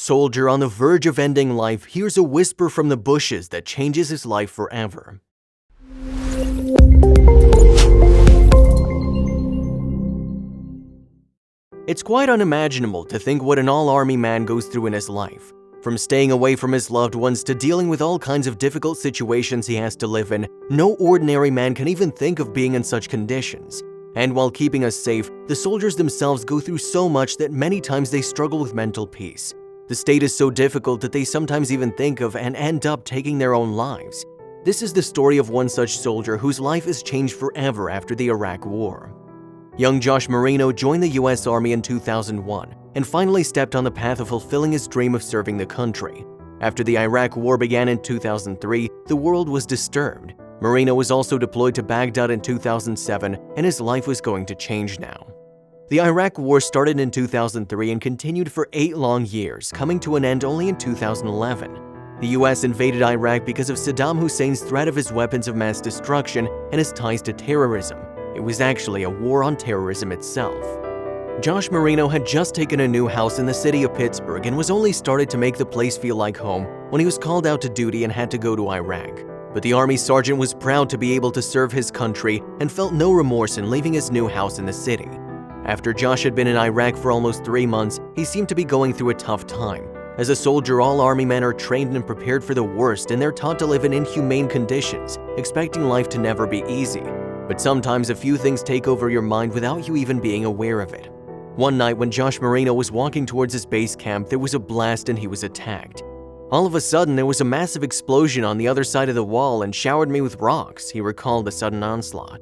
Soldier on the verge of ending life hears a whisper from the bushes that changes his life forever. It's quite unimaginable to think what an all-army man goes through in his life. From staying away from his loved ones to dealing with all kinds of difficult situations he has to live in, no ordinary man can even think of being in such conditions. And while keeping us safe, the soldiers themselves go through so much that many times they struggle with mental peace. The state is so difficult that they sometimes even think of and end up taking their own lives. This is the story of one such soldier whose life is changed forever after the Iraq War. Young Josh Marino joined the US Army in 2001 and finally stepped on the path of fulfilling his dream of serving the country. After the Iraq War began in 2003, the world was disturbed. Marino was also deployed to Baghdad in 2007, and his life was going to change now. The Iraq War started in 2003 and continued for 8 long years, coming to an end only in 2011. The US invaded Iraq because of Saddam Hussein's threat of his weapons of mass destruction and his ties to terrorism. It was actually a war on terrorism itself. Josh Marino had just taken a new house in the city of Pittsburgh and was only started to make the place feel like home when he was called out to duty and had to go to Iraq. But the Army sergeant was proud to be able to serve his country and felt no remorse in leaving his new house in the city. After Josh had been in Iraq for almost 3 months, he seemed to be going through a tough time. As a soldier, all Army men are trained and prepared for the worst, and they're taught to live in inhumane conditions, expecting life to never be easy. But sometimes a few things take over your mind without you even being aware of it. One night when Josh Marino was walking towards his base camp, there was a blast and he was attacked. All of a sudden, there was a massive explosion on the other side of the wall and showered me with rocks, he recalled the sudden onslaught.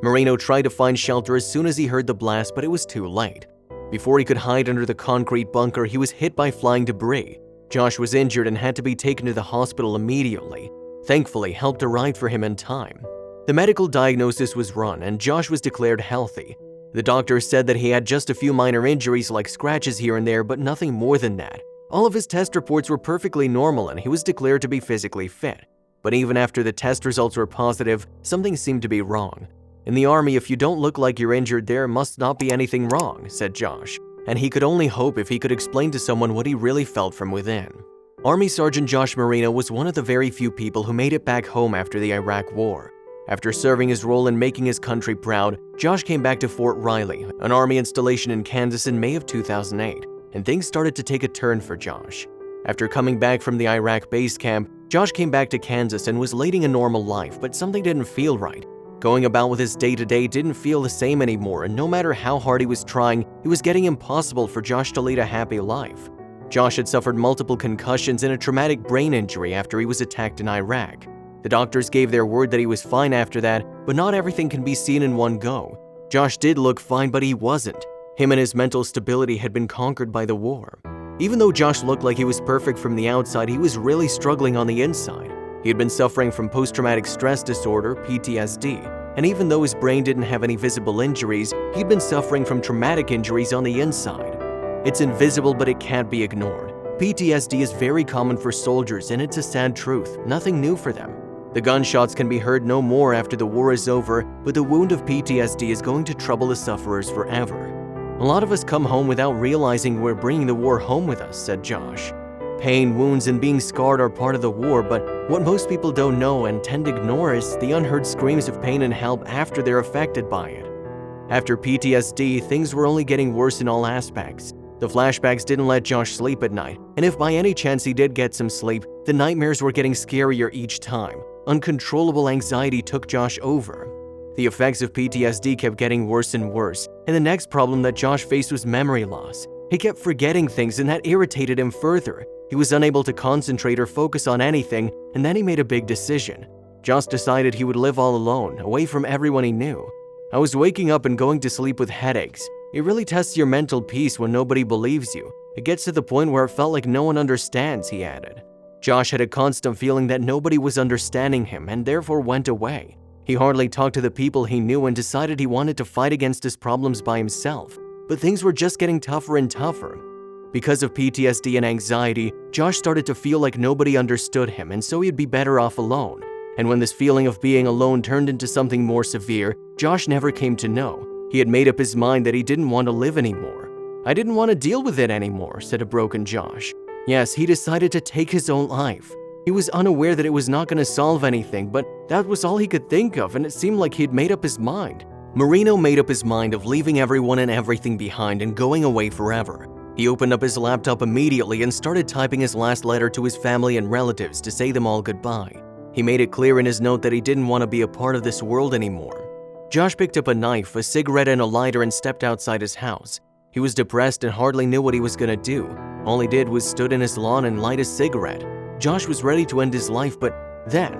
Marino tried to find shelter as soon as he heard the blast, but it was too late. Before he could hide under the concrete bunker, he was hit by flying debris. Josh was injured and had to be taken to the hospital immediately. Thankfully, help arrived for him in time. The medical diagnosis was run and Josh was declared healthy. The doctor said that he had just a few minor injuries like scratches here and there, but nothing more than that. All of his test reports were perfectly normal and he was declared to be physically fit. But even after the test results were positive, something seemed to be wrong. In the Army, if you don't look like you're injured, there must not be anything wrong, said Josh. And he could only hope if he could explain to someone what he really felt from within. Army Sergeant Josh Marino was one of the very few people who made it back home after the Iraq War. After serving his role in making his country proud, Josh came back to Fort Riley, an Army installation in Kansas in May of 2008, and things started to take a turn for Josh. After coming back from the Iraq base camp, Josh came back to Kansas and was leading a normal life, but something didn't feel right. Going about with his day-to-day didn't feel the same anymore, and no matter how hard he was trying, it was getting impossible for Josh to lead a happy life. Josh had suffered multiple concussions and a traumatic brain injury after he was attacked in Iraq. The doctors gave their word that he was fine after that, but not everything can be seen in one go. Josh did look fine, but he wasn't. Him and his mental stability had been conquered by the war. Even though Josh looked like he was perfect from the outside, he was really struggling on the inside. He had been suffering from post-traumatic stress disorder, PTSD, and even though his brain didn't have any visible injuries, he'd been suffering from traumatic injuries on the inside. It's invisible, but it can't be ignored. PTSD is very common for soldiers, and it's a sad truth, nothing new for them. The gunshots can be heard no more after the war is over, but the wound of PTSD is going to trouble the sufferers forever. A lot of us come home without realizing we're bringing the war home with us, said Josh. Pain, wounds, and being scarred are part of the war, but what most people don't know and tend to ignore is the unheard screams of pain and help after they're affected by it. After PTSD, things were only getting worse in all aspects. The flashbacks didn't let Josh sleep at night, and if by any chance he did get some sleep, the nightmares were getting scarier each time. Uncontrollable anxiety took Josh over. The effects of PTSD kept getting worse and worse, and the next problem that Josh faced was memory loss. He kept forgetting things, and that irritated him further. He was unable to concentrate or focus on anything, and then he made a big decision. Josh decided he would live all alone, away from everyone he knew. I was waking up and going to sleep with headaches. It really tests your mental peace when nobody believes you. It gets to the point where it felt like no one understands, he added. Josh had a constant feeling that nobody was understanding him and therefore went away. He hardly talked to the people he knew and decided he wanted to fight against his problems by himself. But things were just getting tougher and tougher. Because of PTSD and anxiety, Josh started to feel like nobody understood him, and so he'd be better off alone. And when this feeling of being alone turned into something more severe, Josh never came to know. He had made up his mind that he didn't want to live anymore. I didn't want to deal with it anymore, said a broken Josh. Yes, he decided to take his own life. He was unaware that it was not going to solve anything, but that was all he could think of, and it seemed like he'd made up his mind. Marino made up his mind of leaving everyone and everything behind and going away forever. He opened up his laptop immediately and started typing his last letter to his family and relatives to say them all goodbye. He made it clear in his note that he didn't want to be a part of this world anymore. Josh picked up a knife, a cigarette, and a lighter and stepped outside his house. He was depressed and hardly knew what he was going to do. All he did was stood in his lawn and light a cigarette. Josh was ready to end his life, but then,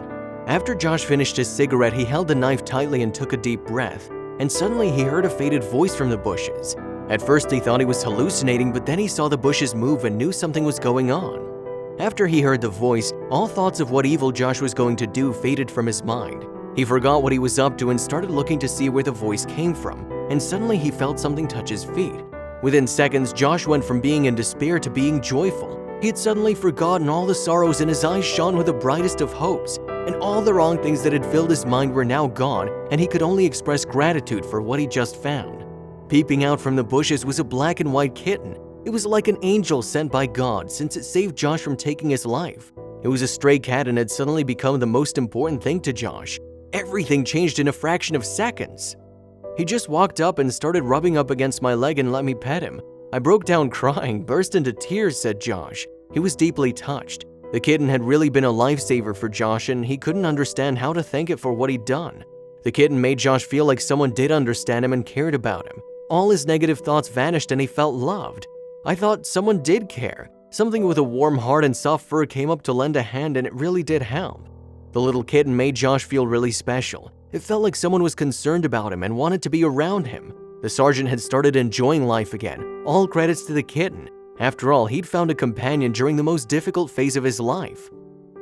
after Josh finished his cigarette, he held the knife tightly and took a deep breath, and suddenly he heard a faded voice from the bushes. At first he thought he was hallucinating, but then he saw the bushes move and knew something was going on. After he heard the voice, all thoughts of what evil Josh was going to do faded from his mind. He forgot what he was up to and started looking to see where the voice came from, and suddenly he felt something touch his feet. Within seconds, Josh went from being in despair to being joyful. He had suddenly forgotten all the sorrows and his eyes shone with the brightest of hopes, and all the wrong things that had filled his mind were now gone, and he could only express gratitude for what he just found. Peeping out from the bushes was a black and white kitten. It was like an angel sent by God since it saved Josh from taking his life. It was a stray cat and had suddenly become the most important thing to Josh. Everything changed in a fraction of seconds. He just walked up and started rubbing up against my leg and let me pet him. I broke down crying, burst into tears, said Josh. He was deeply touched. The kitten had really been a lifesaver for Josh, and he couldn't understand how to thank it for what he'd done. The kitten made Josh feel like someone did understand him and cared about him. All his negative thoughts vanished and he felt loved. I thought someone did care. Something with a warm heart and soft fur came up to lend a hand, and it really did help. The little kitten made Josh feel really special. It felt like someone was concerned about him and wanted to be around him. The sergeant had started enjoying life again. All credits to the kitten. After all, he'd found a companion during the most difficult phase of his life.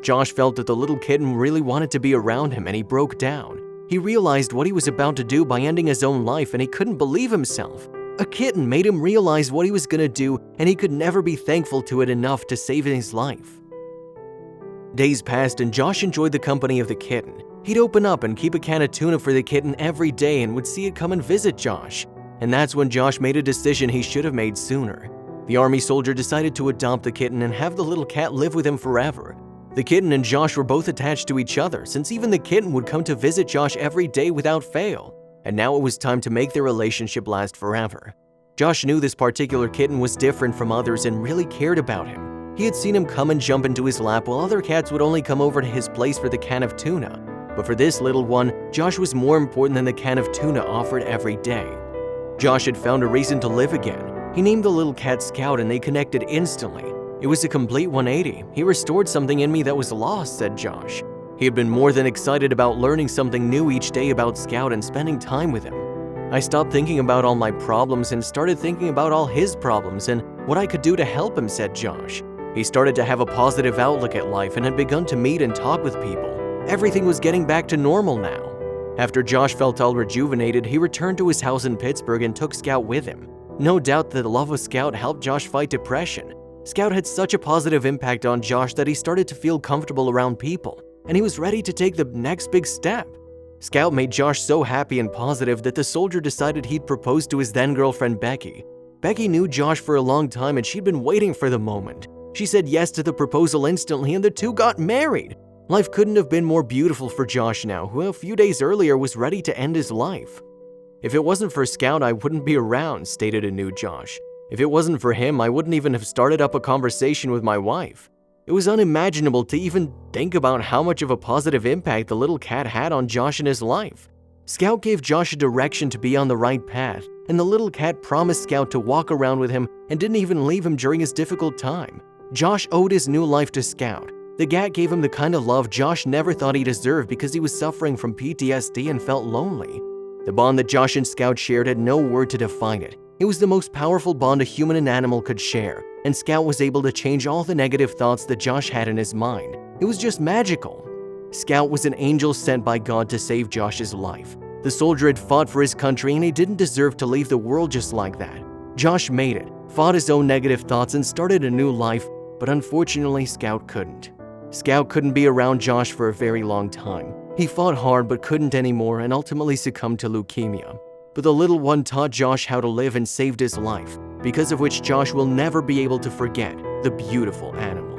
Josh felt that the little kitten really wanted to be around him, and he broke down. He realized what he was about to do by ending his own life, and he couldn't believe himself. A kitten made him realize what he was going to do, and he could never be thankful to it enough to save his life. Days passed and Josh enjoyed the company of the kitten. He'd open up and keep a can of tuna for the kitten every day and would see it come and visit Josh. And that's when Josh made a decision he should have made sooner. The army soldier decided to adopt the kitten and have the little cat live with him forever. The kitten and Josh were both attached to each other, since even the kitten would come to visit Josh every day without fail. And now it was time to make their relationship last forever. Josh knew this particular kitten was different from others and really cared about him. He had seen him come and jump into his lap while other cats would only come over to his place for the can of tuna. But for this little one, Josh was more important than the can of tuna offered every day. Josh had found a reason to live again. He named the little cat Scout and they connected instantly. It was a complete 180. He restored something in me that was lost, said Josh. He had been more than excited about learning something new each day about Scout and spending time with him. I stopped thinking about all my problems and started thinking about all his problems and what I could do to help him, said Josh. He started to have a positive outlook at life and had begun to meet and talk with people. Everything was getting back to normal now. After Josh felt all rejuvenated, he returned to his house in Pittsburgh and took Scout with him. No doubt that the love of Scout helped Josh fight depression. Scout had such a positive impact on Josh that he started to feel comfortable around people, and he was ready to take the next big step. Scout made Josh so happy and positive that the soldier decided he'd propose to his then-girlfriend Becky. Becky knew Josh for a long time and she'd been waiting for the moment. She said yes to the proposal instantly and the two got married. Life couldn't have been more beautiful for Josh now, who a few days earlier was ready to end his life. If it wasn't for Scout, I wouldn't be around, stated a new Josh. If it wasn't for him, I wouldn't even have started up a conversation with my wife. It was unimaginable to even think about how much of a positive impact the little cat had on Josh and his life. Scout gave Josh a direction to be on the right path, and the little cat promised Scout to walk around with him and didn't even leave him during his difficult time. Josh owed his new life to Scout. The cat gave him the kind of love Josh never thought he deserved because he was suffering from PTSD and felt lonely. The bond that Josh and Scout shared had no word to define it. It was the most powerful bond a human and animal could share, and Scout was able to change all the negative thoughts that Josh had in his mind. It was just magical. Scout was an angel sent by God to save Josh's life. The soldier had fought for his country and he didn't deserve to leave the world just like that. Josh made it, fought his own negative thoughts and started a new life, but unfortunately Scout couldn't. Scout couldn't be around Josh for a very long time. He fought hard but couldn't anymore and ultimately succumbed to leukemia. But the little one taught Josh how to live and saved his life, because of which Josh will never be able to forget the beautiful animals.